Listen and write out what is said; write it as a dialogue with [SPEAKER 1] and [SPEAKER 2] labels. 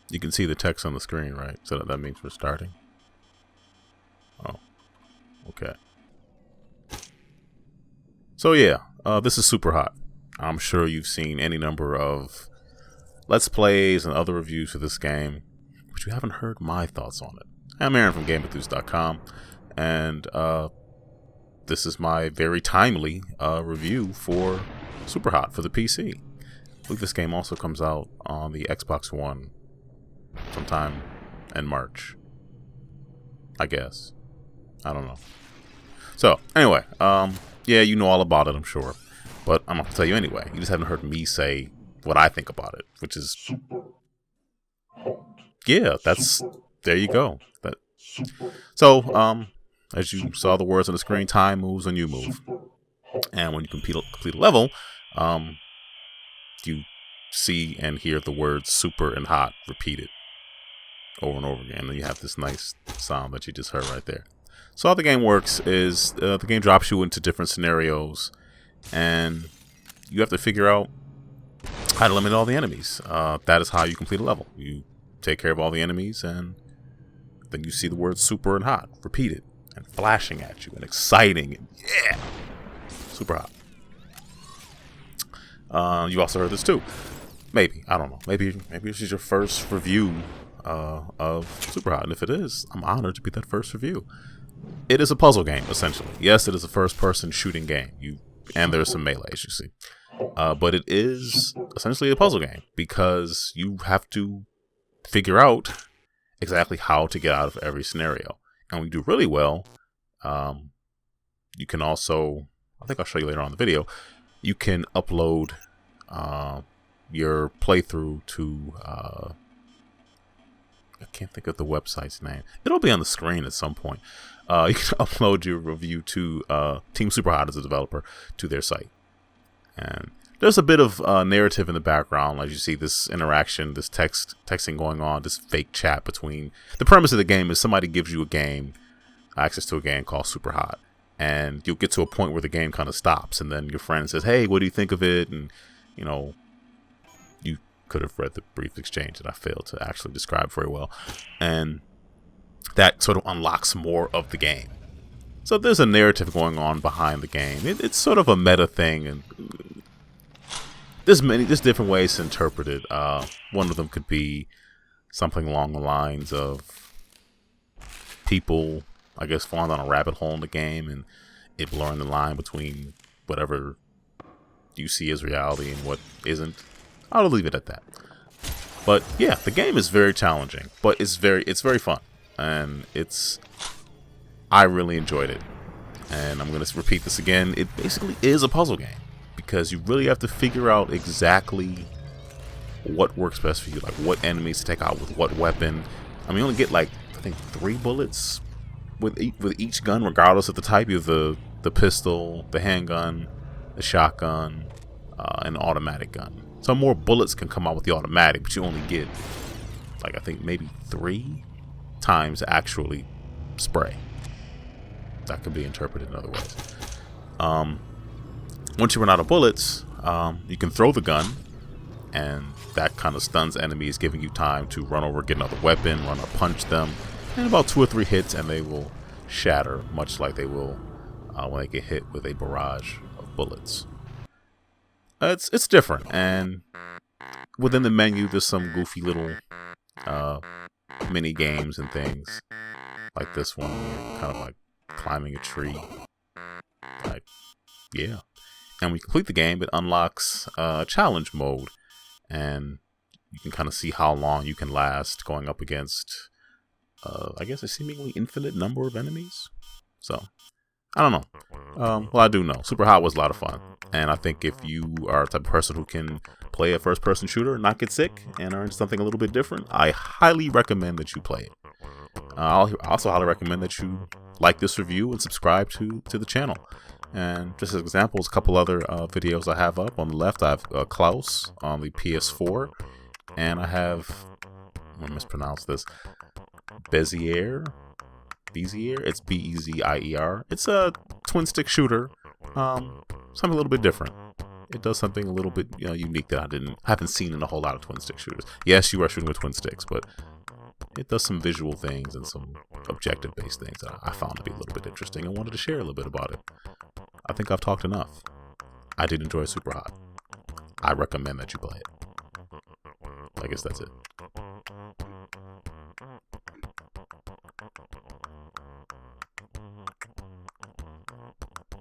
[SPEAKER 1] You can see the text on the screen, right? So that means we're starting. Oh, okay. So yeah, this is SuperHot. I'm sure you've seen any number of Let's Plays and other reviews for this game, but you haven't heard my thoughts on it. I'm Aaron from GameEnthus.com, and this is my very timely review for SuperHot for the PC. I believe this game also comes out on the Xbox One sometime in March, I guess. I don't know. So, anyway, yeah, you know all about it, I'm sure. But I'm going to tell you anyway. You just haven't heard me say what I think about it, which is... Yeah, that's... There you go. So, as you saw the words on the screen, time moves when you move. And when you complete a level, you see and hear the words super and hot repeated over and over again. And you have this nice sound that you just heard right there. So how the game works is the game drops you into different scenarios, and you have to figure out how to eliminate all the enemies. That is how you complete a level. You take care of all the enemies, and then you see the words super and hot repeated and flashing at you and exciting and yeah, super hot. You also heard this too. Maybe, I don't know. Maybe this is your first review of SuperHot, and if it is, I'm honored to be that first review. It is a puzzle game, essentially. Yes, it is a first-person shooting game. And there's some melee, as you see. But it is essentially a puzzle game because you have to figure out exactly how to get out of every scenario. And when you do really well, you can also, I think I'll show you later on in the video, you can upload your playthrough to, I can't think of the website's name. It'll be on the screen at some point. You can upload your review to Team SuperHot as a developer to their site. And there's a bit of narrative in the background, as you see this interaction, this texting going on, this fake chat between. The premise of the game is somebody gives you a game, access to a game called SuperHot, and you'll get to a point where the game kind of stops, and then your friend says, "Hey, what do you think of it?" And you know, you could have read the brief exchange that I failed to actually describe very well, and that sort of unlocks more of the game. So there's a narrative going on behind the game. It's sort of a meta thing, and there's different ways to interpret it. One of them could be something along the lines of people, I guess, falling down a rabbit hole in the game and it blurring the line between whatever you see as reality and what isn't. I'll leave it at that. But yeah, the game is very challenging, but it's very fun. And I really enjoyed it. And I'm going to repeat this again. It basically is a puzzle game because you really have to figure out exactly what works best for you. Like what enemies to take out with what weapon. I mean, you only get like, I think 3 bullets with each gun, regardless of the type. You have the pistol, the handgun, the shotgun, and the automatic gun. So more bullets can come out with the automatic, but you only get, like, I think maybe 3 times to actually spray. That could be interpreted in other ways. Once you run out of bullets, you can throw the gun, and that kind of stuns enemies, giving you time to run over, get another weapon, run or punch them, and about 2 or 3 hits, and they will shatter, much like they will when they get hit with a barrage of bullets. It's different, and within the menu, there's some goofy little mini games and things like this one, kind of like climbing a tree. Like, yeah. And when you complete the game, it unlocks a challenge mode, and you can kind of see how long you can last going up against, I guess, a seemingly infinite number of enemies. So, I don't know. Well, I do know. SuperHot was a lot of fun, and I think if you are the type of person who can play a first-person shooter and not get sick and earn something a little bit different, I highly recommend that you play it. I'll also highly recommend that you like this review and subscribe to the channel. And just as examples, a couple other videos I have up. On the left, I have Klaus on the PS4, and I have, I'm going to mispronounce this, Bezier. It's Bezier. It's a twin stick shooter, something a little bit different. it does something a little bit unique that I haven't seen in a whole lot of twin stick shooters. Yes, you are shooting with twin sticks, but it does some visual things and some objective based things that I found to be a little bit interesting and wanted to share a little bit about it. I think I've talked enough. I did enjoy SuperHot. I recommend that you play it. I guess that's it.